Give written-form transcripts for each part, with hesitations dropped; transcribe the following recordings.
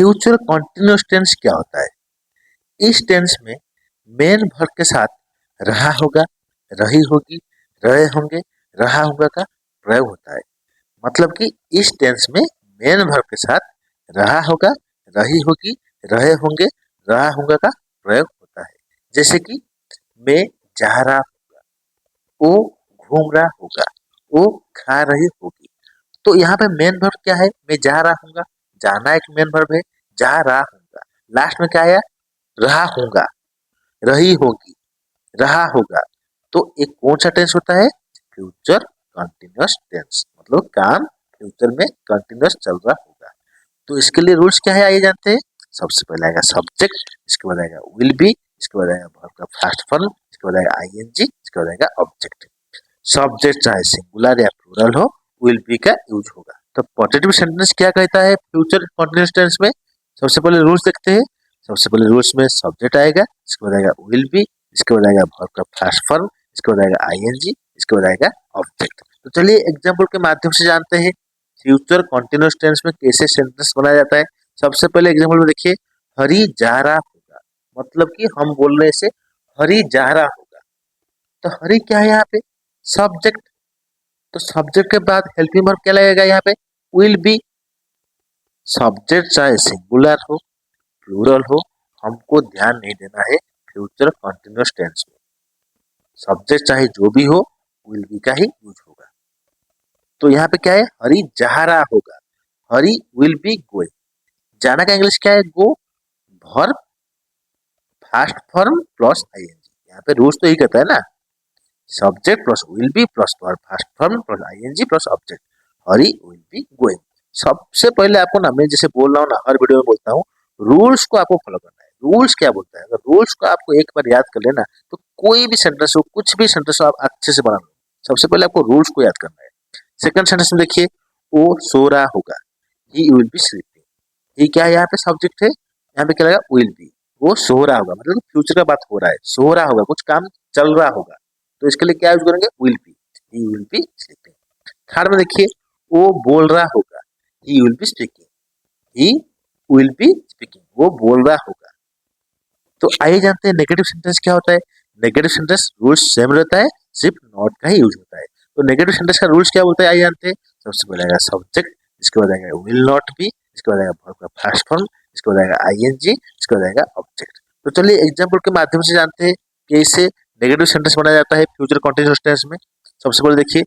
Future continuous tense क्या होता है? इस टेंस में मेन वर्ब के साथ रहा होगा, रही होगी, रहे होंगे, रहा होगा का प्रयोग होता है। मतलब कि इस टेंस में मेन वर्ब के साथ रहा होगा, रही होगी, रहे होंगे, रहा होगा का प्रयोग होता है। जैसे कि मैं जा रहा होगा, वो घूम रहा होगा, वो खा रही होगी। तो यहाँ पे मेन वर्ब क्या है? मैं जा रहा हूँगा, जाना एक मेन वर्ब है, जा रहा हूँगा। लास्ट में क्या आया? रहा हूँगा, रही होगी, रहा होगा। तो एक कौन सा टेंस होता है? Future continuous tense. मतलब काम फ्यूचर में कंटिन्यूअस चल रहा होगा। तो इसके लिए रूल्स क्या है आइए जानते हैं। सबसे पहले आएगा सब्जेक्ट, इसके बाद आएगा विल बी, इसके बाद आएगा वर्ब का फर्स्ट फॉर्म, इसके बाद आएगा आईएनजी, इसके बाद आएगा ऑब्जेक्ट। सब्जेक्ट चाहे सिंगुलर या प्लूरल हो, विल बी का यूज होगा। तो पॉजिटिव सेंटेंस क्या कहता है फ्यूचर कंटिन्यूअस टेंस में? सबसे पहले रूल्स देखते हैं। सबसे पहले रूल्स में सब्जेक्ट आएगा, इसके बाद आएगा विल बी, इसके बाद आएगा वर्ब का फर्स्ट फॉर्म, इसके बाद आएगा आईएनजी, इसके बाद आएगा ऑब्जेक्ट। तो चलिए एग्जाम्पल के माध्यम से जानते हैं फ्यूचर कंटिन्यूअस टेंस में कैसे सेंटेंस बनाया जाता है। सबसे पहले एग्जाम्पल में देखिए, हरी जा रहा होगा। मतलब कि हम बोल रहे से हरी जा रहा होगा। तो हरी क्या है यहाँ पे? सब्जेक्ट। तो सब्जेक्ट के बाद हेल्पिंग वर्ब क्या लगेगा यहाँ पे? Will be. सब्जेक्ट चाहे सिंगुलर हो, प्लूरल हो, हमको ध्यान नहीं देना है फ्यूचर कंटिन्यूअस टेंस में। सब्जेक्ट चाहे जो भी हो, विल बी का ही यूज होगा। तो यहाँ पे क्या है? हरी जा रहा होगा, हरी विल बी गोइंग। जाना का इंग्लिश क्या है? Go. Verb first form plus ING. यहाँ पे रूल्स तो यही कहता है ना, subject plus will be plus verb first form plus ING plus object. Hari will be going. सबसे पहले आपको ना, मैं जैसे बोल रहा हूँ ना, हर वीडियो में बोलता हूँ, रूल्स को आपको फॉलो करना है। रूल्स क्या बोलता है? अगर रूल्स को आपको एक बार याद कर लेना, तो कोई भी सेंटेंस हो, कुछ भी सेंटेंस हो, आप अच्छे से बना लो। सबसे पहले आपको रूल्स को याद करना है। सेकंड सेंटेंस में देखिए, वो सो रहा होगा, ही विल बी स्लीपिंग। ये क्या है? यहाँ पे सब्जेक्ट है, यहाँ पे क्या लगा? Will be. वो सो रहा होगा, मतलब फ्यूचर का बात हो रहा है, सो रहा होगा, कुछ काम चल रहा होगा। तो इसके लिए क्या यूज करेंगे? Will be. He will be sleeping. Third में देखिए, वो बोल रहा होगा, he will be speaking. He will be speaking, वो बोल रहा होगा। तो आइए जानते हैं नेगेटिव सेंटेंस क्या होता है। नेगेटिव सेंटेंस रूल्स सेम रहता है, सिर्फ नॉट का ही यूज होता है। तो नेगेटिव सेंटेंस का रूल्स क्या बोलता है आइए जानते हैं। सबसे पहले आएगा सब्जेक्ट, इसके बाद आएगा विल नॉट बी, इसके बाद आएगा वर्ब का फर्स्ट फॉर्म, इसके बाद आएगा आईएनजी, इसके बाद आएगा ऑब्जेक्ट। तो चलिए एग्जांपल के माध्यम से जानते हैं कि इससे नेगेटिव सेंटेंस बनाया जाता है फ्यूचर कंटीन्यूअस टेंस में। सबसे पहले देखिए,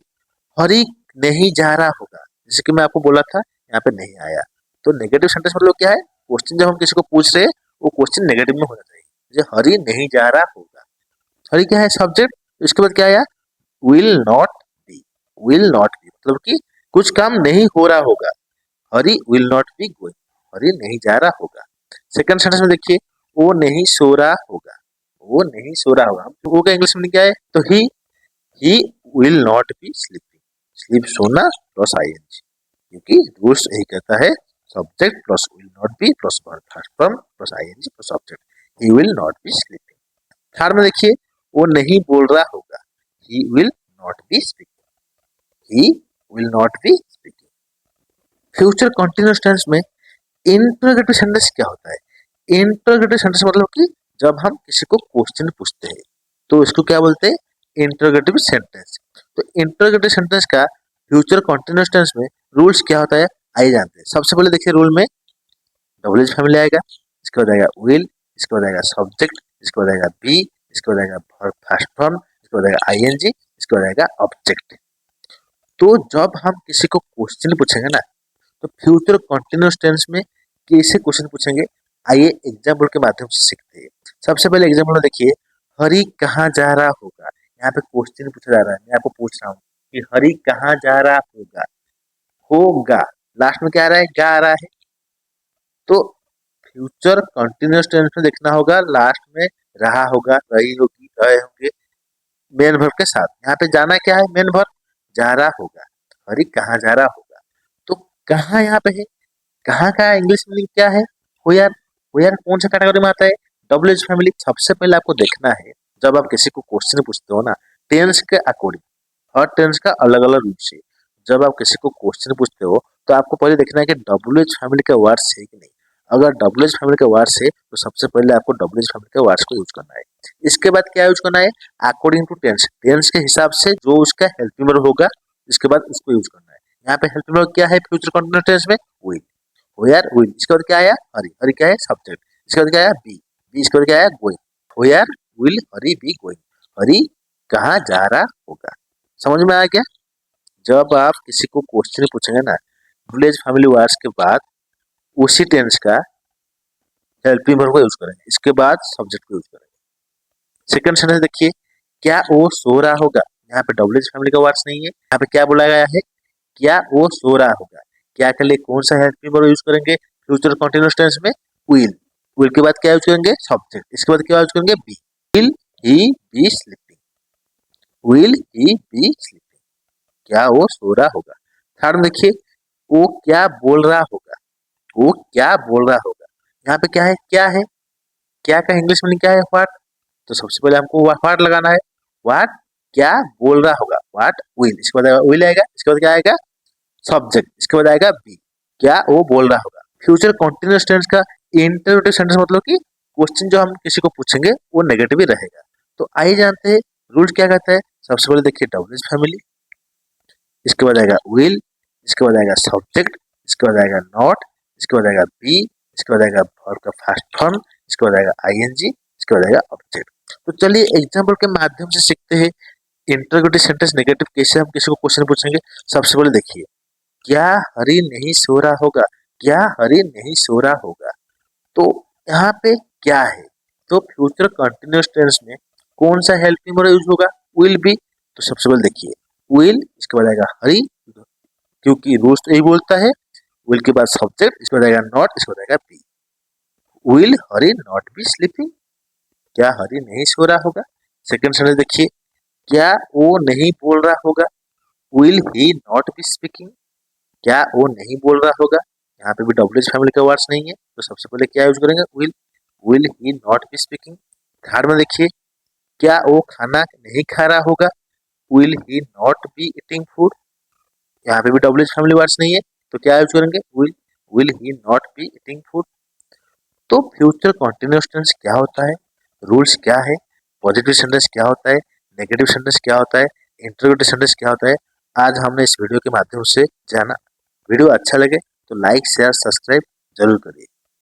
हरी नहीं जा रहा होगा। जैसे कि मैं आपको बोला था, यहाँ पे नहीं आया। तो नेगेटिव सेंटेंस मतलब क्या है? क्वेश्चन जब हम किसी को पूछ रहे हैं, वो क्वेश्चन नेगेटिव में होना चाहिए। जैसे हरी नहीं जा रहा होगा, हरी क्या है? सब्जेक्ट। इसके बाद क्या आया? Will not B. Will not B मतलब कि कुछ काम नहीं हो रहा होगा। हरी विल नॉट बी गोइंग, हरी नहीं जा रहा होगा। सेकंड सेंटेंस में देखिए, वो नहीं सो रहा होगा, वो नहीं सो रहा होगा। वो का इंग्लिश में क्या है? तो he will not be sleeping. Sleep सोना प्लस आईएनजी, क्योंकि रूल्स यही कहता है subject plus will not be plus verb first form plus ING plus object. He will not be sleeping. Third में देखिए, वो नहीं बोल रहा होगा, he will not be speaking. He will not be speaking. Future continuous tense में interrogative sentence क्या होता है? इंटरोगेटिव सेंटेंस मतलब कि जब हम किसी को क्वेश्चन पूछते हैं, तो इसको क्या बोलते हैं? Interrogative sentence. तो इंटरोगेटिव सेंटेंस का फ्यूचर कंटिन्यूअस टेंस में रूल्स क्या होता है आइए जानते हैं। सबसे पहले देखिए, रूल में डबल एज फैमिली आएगा, इसके बाद आएगा विल, इसके बाद आएगा सब्जेक्ट, इसके बाद आएगा बी, इसके बाद आएगा फर्स्ट फॉर्म, इसके बाद आएगा आईएनजी, इसके बाद आएगा ऑब्जेक्ट। तो जब हम किसी को क्वेश्चन पूछेंगे ना, तो फ्यूचर कंटिन्यूअस टेंस में कैसे क्वेश्चन पूछेंगे, आइए एग्जाम्पल के माध्यम से सीखते हैं। सबसे पहले एग्जाम्पल में देखिए, हरी कहाँ जा रहा होगा। यहाँ पे क्वेश्चन पूछा जा रहा है, मैं आपको पूछ रहा हूँ कि हरी कहाँ जा रहा होगा। होगा लास्ट में क्या आ रहा है? गा आ रहा है। तो फ्यूचर कंटिन्यूअस टेंस में देखना होगा, लास्ट में रहा होगा, रही होगी, रहे होंगे मेन वर्ब के साथ। यहाँ पे जाना क्या है? Main verb. जा रहा होगा, हरी कहाँ जा रहा होगा। तो कहाँ यहाँ पे है? कहाँ का इंग्लिश मीनिंग क्या है? वेयर। वेयर कौन सा कैटेगरी में आता है? W H family. सबसे पहले आपको देखना है, जब आप किसी को क्वेश्चन पूछते हो ना, टेंस के अकॉर्डिंग, हर टेंस का अलग अलग रूप से जब आप किसी को क्वेश्चन पूछते हो, तो आपको पहले देखना है कि डब्ल्यू एच फैमिली का वर्ड्स है कि नहीं। अगर डब्ल्यू एच फैमिली का वर्ड्स है तो सबसे पहले आपको डब्ल्यू एच फैमिली के वर्ड्स को यूज करना है। इसके बाद क्या यूज करना है, अकॉर्डिंग टू टेंस, टेंस के हिसाब से जो उसका हेल्पिंग वर्ब होगा इसके बाद उसको यूज करना है। यहाँ पे हेल्पिंग वर्ब क्या है फ्यूचर कंटीन्यूअस टेंस में, विल, वेयर विल, इसके बाद क्या आया हरी, हरी क्या है सब्जेक्ट, इसके बाद क्या आया बी, बी इसके बाद क्या आया going, where will Hari be going, Hari कहाँ जा रहा होगा। समझ में आया क्या? जब आप किसी को क्वेश्चन पूछेंगे ना विलेज फैमिली वर्ड्स के बाद उसी टेंस का हेल्पिंग वर्ब को यूज करेंगे, इसके बाद सब्जेक्ट को यूज करेंगे। सेकंड सेंटेंस देखिए, क्या वो सो रहा होगा, यहाँ पे डब्ल्यू एच फैमिली का वर्ड्स नहीं है, यहाँ पे क्या बोला गया है, क्या वो सो रहा होगा। क्या के लिए कौन सा हेल्पिंग वर्ब यूज करेंगे फ्यूचर कंटीन्यूअस टेंस में, विल, विल के बाद क्या यूज करेंगे सब्जेक्ट, इसके बाद क्या यूज करेंगे be, will he be sleeping, will he be sleeping, क्या वो सो रहा होगा। थर्ड देखिए, वो क्या बोल रहा होगा, वो क्या बोल रहा होगा, यहाँ पे क्या है, क्या का इंग्लिश मीनिंग क्या है व्हाट, तो सबसे पहले हमको व्हाट लगाना है, व्हाट क्या बोल रहा होगा, व्हाट विल, इसके बाद विल आएगा, इसके बाद क्या आएगा सब्जेक्ट, इसके बाद आएगा बी, क्या वो बोल रहा होगा। फ्यूचर कंटीन्यूअस टेंस का इंटरोगेटिव सेंटेंस मतलब कि क्वेश्चन जो हम किसी को पूछेंगे वो नेगेटिव ही रहेगा। तो आइए जानते हैं रूल्स क्या कहता है। सबसे पहले देखिए डब्ल्यू एच फैमिली, इसके बाद आएगा विल, इसके बाद आएगा सब्जेक्ट, इसके बाद आएगा नॉट, इसके बाद आएगा बी, इसके बाद आएगा वर्ब का फर्स्ट फॉर्म, इसके बाद आएगा आईएनजी, इसके बाद आएगा ऑब्जेक्ट। तो चलिए एग्जाम्पल के माध्यम से सीखते हैं इंटरोगेटिव सेंटेंस नेगेटिव कैसे हम किसी को क्वेश्चन पूछेंगे। सबसे पहले देखिए, क्या हरी नहीं सो रहा होगा, क्या हरी नहीं सो रहा होगा, तो यहाँ पे क्या है, तो फ्यूचर कंटिन्यूअस टेंस में कौन सा हेल्पिंग वर्ब यूज होगा, विल बी। तो सबसे पहले देखिए विल, इसके बाद आएगा हरी क्योंकि रूल्स तो यही बोलता है, विल के बाद सब्जेक्ट, इसके बाद आएगा नॉट, इसके बाद आएगा be, will Hari not be sleeping, क्या हरी नहीं सो रहा होगा। सेकंड सेंटेंस देखिए, क्या वो नहीं बोल रहा होगा, will he not be speaking, क्या वो नहीं बोल रहा होगा। यहाँ पे भी डब्ल्यू एच फैमिली का वर्ड्स नहीं है तो सबसे पहले क्या यूज करेंगे will, will he not be speaking. Third में देखिए, क्या वो खाना नहीं खा रहा होगा, will he not be eating food, यहाँ पे भी डब्ल्यू एच फैमिली वर्ड्स नहीं है तो क्या यूज करेंगे will, will he not be eating food. तो फ्यूचर कंटिन्यूअस टेंस क्या होता है, रूल्स क्या है, पॉजिटिव सेंटेंस क्या होता है, नेगेटिव सेंटेंस क्या होता है, इंटरोगेटिव सेंटेंस क्या होता है, आज हमने इस वीडियो के माध्यम से जाना। वीडियो अच्छा लगे तो लाइक शेयर सब्सक्राइब जरूर करिए।